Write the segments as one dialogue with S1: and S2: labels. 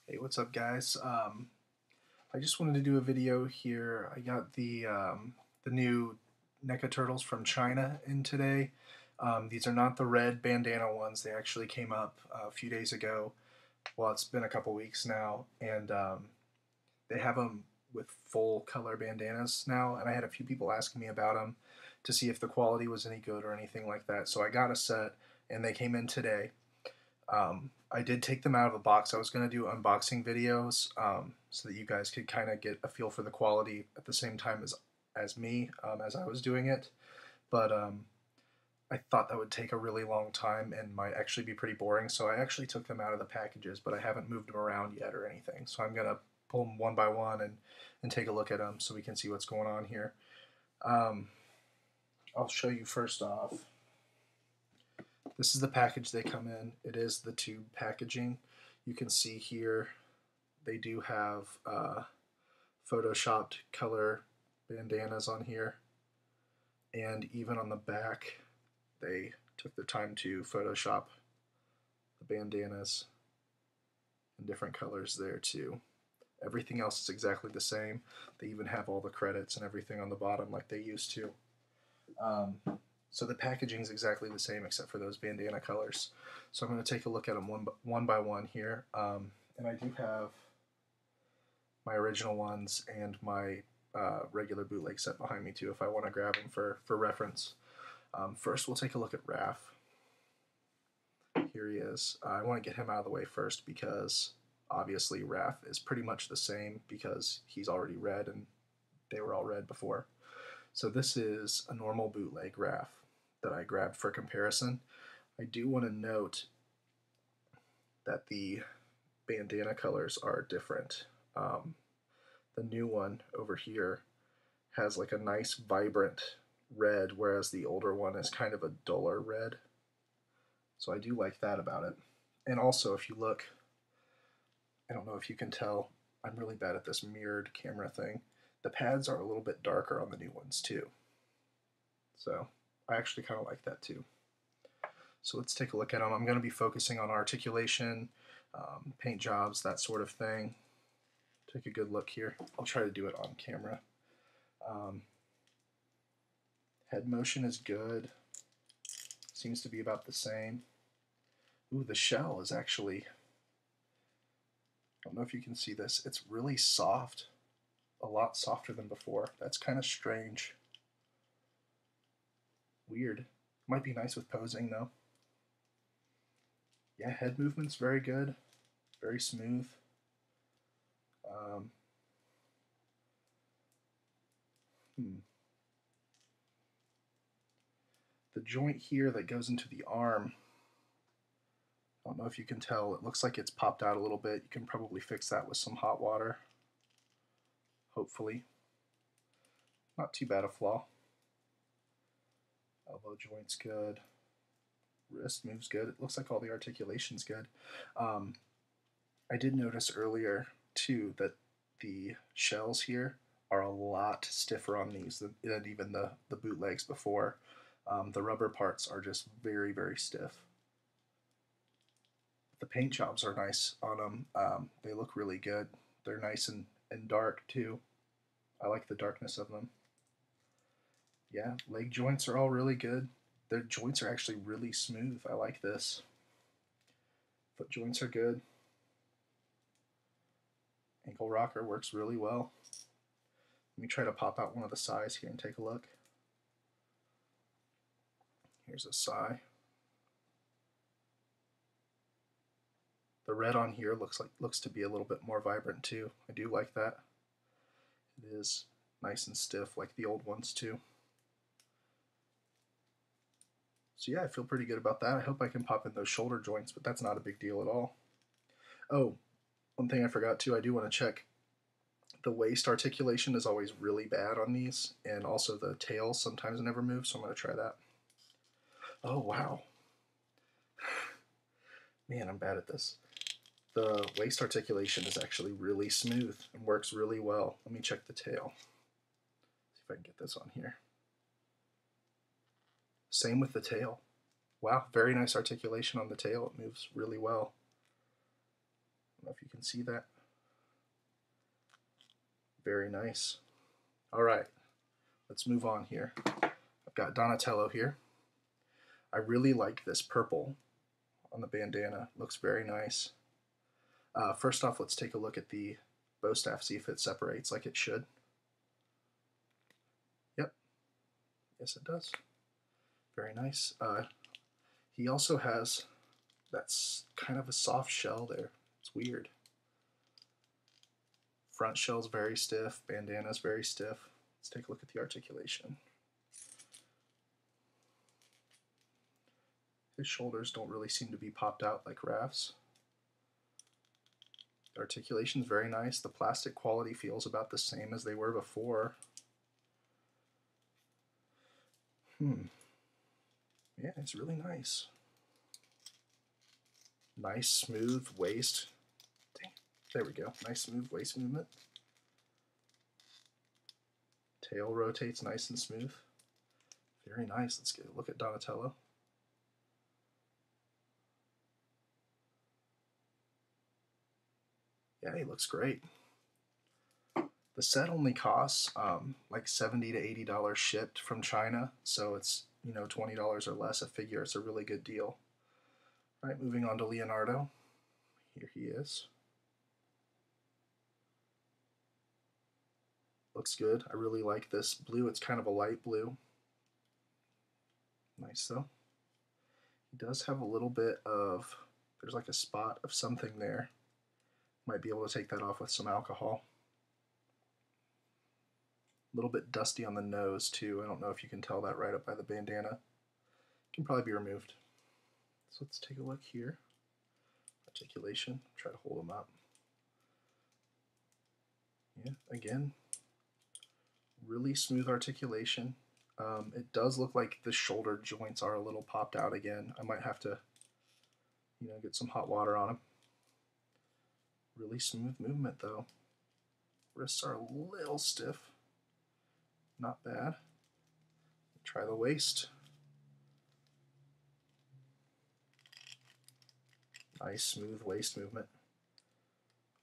S1: Hey, what's up, guys? I just wanted to do a video here. I got the new NECA Turtles from China in today. These are not the red bandana ones. They actually came up a few days ago. Well, it's been a couple weeks now, and they have them with full color bandanas now. And I had a few people asking me about them to see if the quality was any good or anything like that. So I got a set, and they came in today. I did take them out of the box. I was going to do unboxing videos so that you guys could kind of get a feel for the quality at the same time as me as I was doing it. But I thought that would take a really long time and might actually be pretty boring. So I actually took them out of the packages, but I haven't moved them around yet or anything. So I'm going to pull them one by one and take a look at them so we can see what's going on here. I'll show you first off. This is the package they come in. It is the tube packaging. You can see here they do have photoshopped color bandanas on here, and even on the back they took the time to Photoshop the bandanas in different colors there too. Everything else is exactly the same. They even have all the credits and everything on the bottom like they used to. So the packaging is exactly the same except for those bandana colors. So I'm going to take a look at them one by one here. And I do have my original ones and my regular bootleg set behind me too if I want to grab them for reference. First we'll take a look at Raph. Here he is. I want to get him out of the way first because obviously Raph is pretty much the same because he's already red and they were all red before. So this is a normal bootleg Raph that I grabbed for comparison. I do want to note that the bandana colors are different. The new one over here has like a nice vibrant red, whereas the older one is kind of a duller red. So I do like that about it. And also, if you look, I don't know if you can tell, I'm really bad at this mirrored camera thing. The pads are a little bit darker on the new ones too. So I actually kind of like that too. So let's take a look at them. I'm going to be focusing on articulation, paint jobs, that sort of thing. Take a good look here. I'll try to do it on camera. Head motion is good. Seems to be about the same. Ooh, the shell is actually, I don't know if you can see this, it's really soft. A lot softer than before. That's kind of strange. Weird. Might be nice with posing though. Yeah, head movement's very good. Very smooth. The joint here that goes into the arm, I don't know if you can tell, it looks like it's popped out a little bit. You can probably fix that with some hot water. Hopefully. Not too bad a flaw. Elbow joint's good. Wrist moves good. It looks like all the articulation's good. I did notice earlier too that the shells here are a lot stiffer on these than even the bootlegs before. The rubber parts are just very, very stiff. The paint jobs are nice on them. They look really good. They're nice and dark too. I like the darkness of them. Yeah, leg joints are all really good. Their joints are actually really smooth. I like this. Foot joints are good. Ankle rocker works really well. Let me try to pop out one of the sides here and take a look. Here's a sigh. The red on here looks to be a little bit more vibrant too. I do like that. It is nice and stiff like the old ones too. So yeah, I feel pretty good about that. I hope I can pop in those shoulder joints, but that's not a big deal at all. Oh, one thing I forgot too, I do want to check. The waist articulation is always really bad on these, and also the tail sometimes never moves, so I'm going to try that. Oh, wow. Man, I'm bad at this. The waist articulation is actually really smooth and works really well. Let me check the tail. See if I can get this on here. Same with the tail. Wow, very nice articulation on the tail. It moves really well. don't know if you can see that. Very nice. All right, let's move on here. I've got Donatello here. I really like this purple on the bandana. Looks very nice. First off, let's take a look at the bow staff, see if it separates like it should. Yep, yes it does. Very nice. He also has that's kind of a soft shell there. It's weird. Front shell's very stiff, bandana's very stiff. Let's take a look at the articulation. His shoulders don't really seem to be popped out like Raph's. The articulation's very nice. The plastic quality feels about the same as they were before. Yeah, it's really nice. Nice smooth waist. Dang, there we go. Nice smooth waist movement. Tail rotates nice and smooth. Very nice. Let's get a look at Donatello. Yeah, he looks great. The set only costs like $70 to $80 shipped from China, so it's $20 or less a figure. It's a really good deal. All right, moving on to Leonardo. Here he is. Looks good. I really like this blue. It's kind of a light blue. Nice though. He does have a little bit of, there's like a spot of something there. Might be able to take that off with some alcohol. A little bit dusty on the nose too. I don't know if you can tell that right up by the bandana. It can probably be removed. So let's take a look here. Articulation. Try to hold them up. Yeah, again, really smooth articulation. It does look like the shoulder joints are a little popped out again. I might have to, get some hot water on them. Really smooth movement though. Wrists are a little stiff. Not bad. Try the waist. Nice smooth waist movement.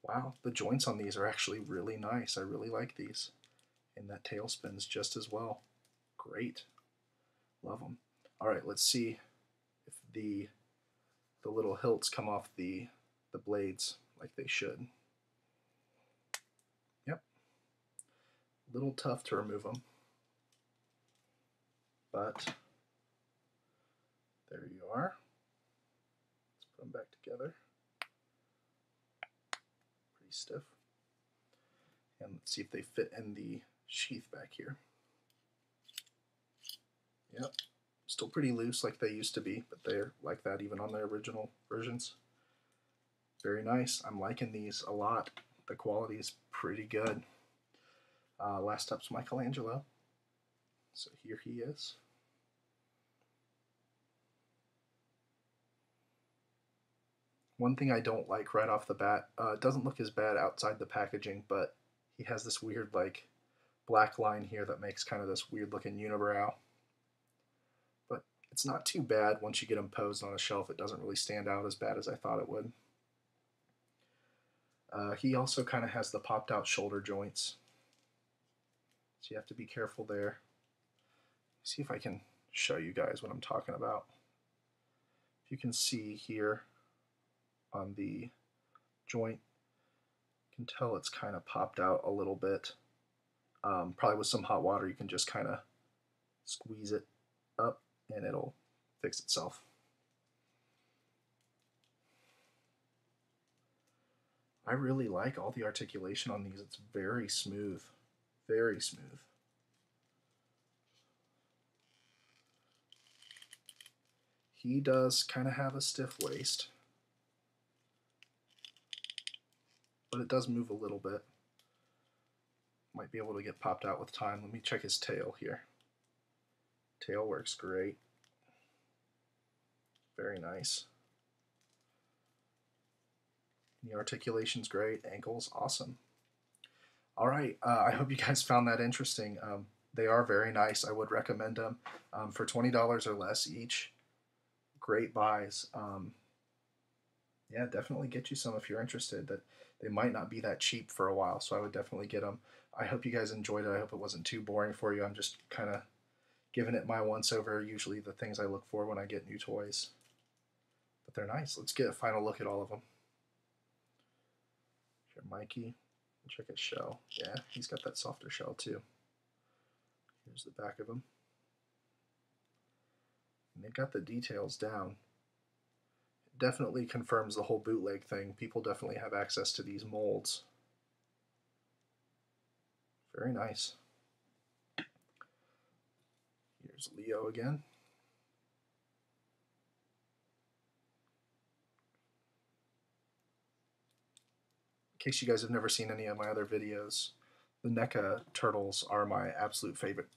S1: Wow, the joints on these are actually really nice. I really like these. And that tail spins just as well. Great. Love them. All right, let's see if the little hilts come off the blades like they should. Yep. A little tough to remove them. But there you are. Let's put them back together. Pretty stiff. And let's see if they fit in the sheath back here. Yep. Still pretty loose like they used to be, but they're like that even on their original versions. Very nice. I'm liking these a lot. The quality is pretty good. Last up's Michelangelo. So here he is. One thing I don't like right off the bat, it doesn't look as bad outside the packaging, but he has this weird like black line here that makes kind of this weird looking unibrow. But it's not too bad once you get him posed on a shelf. It doesn't really stand out as bad as I thought it would. He also kind of has the popped out shoulder joints. So you have to be careful there. See if I can show you guys what I'm talking about. If you can see here on the joint, you can tell it's kind of popped out a little bit. Probably with some hot water you can just kind of squeeze it up and it'll fix itself. I really like all the articulation on these. It's very smooth. Very smooth. He does kind of have a stiff waist, but it does move a little bit. Might be able to get popped out with time. Let me check his tail here. Tail works great. Very nice. The articulation's great. Ankles, awesome. All right, I hope you guys found that interesting. They are very nice. I would recommend them for $20 or less each. Great buys. Yeah, definitely get you some if you're interested. That they might not be that cheap for a while, so I would definitely get them. I hope you guys enjoyed it. I hope it wasn't too boring for you. I'm just kind of giving it my once over. Usually the things I look for when I get new toys, but they're nice. Let's get a final look at all of them. Here, Mikey. Check his shell. Yeah, he's got that softer shell too. Here's the back of him. And they got the details down. It definitely confirms the whole bootleg thing. People definitely have access to these molds. Very nice. Here's Leo again. In case you guys have never seen any of my other videos, the NECA Turtles are my absolute favorite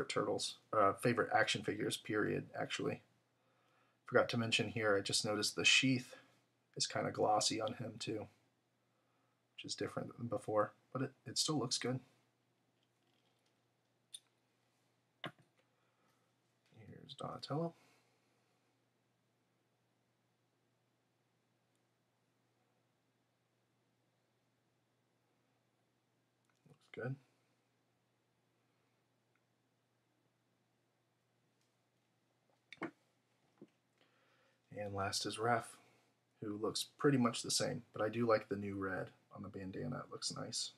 S1: turtles, favorite action figures, period, actually. Forgot to mention here, I just noticed the sheath is kind of glossy on him too, which is different than before, but it still looks good. Here's Donatello. Looks good. And last is Raph, who looks pretty much the same, but I do like the new red on the bandana. It looks nice.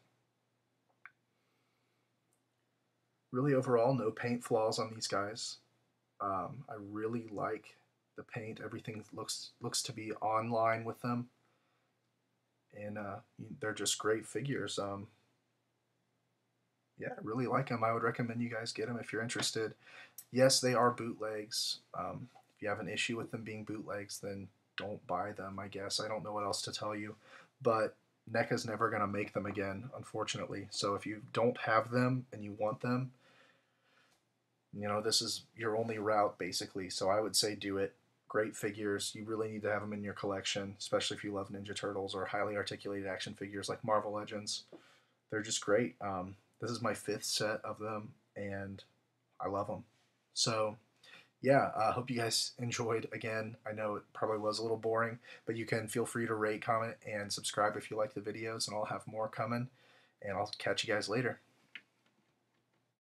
S1: Really, overall, no paint flaws on these guys. I really like the paint. Everything looks to be online with them, and they're just great figures. Yeah, I really like them. I would recommend you guys get them if you're interested. Yes, they are bootlegs. If you have an issue with them being bootlegs, then don't buy them, I guess. I don't know what else to tell you. But NECA's never going to make them again, unfortunately. So if you don't have them and you want them, you know, this is your only route, basically. So I would say do it. Great figures. You really need to have them in your collection, especially if you love Ninja Turtles or highly articulated action figures like Marvel Legends. They're just great. This is my 5th set of them, and I love them. So yeah, I hope you guys enjoyed. Again, I know it probably was a little boring, but you can feel free to rate, comment, and subscribe if you like the videos, and I'll have more coming, and I'll catch you guys later.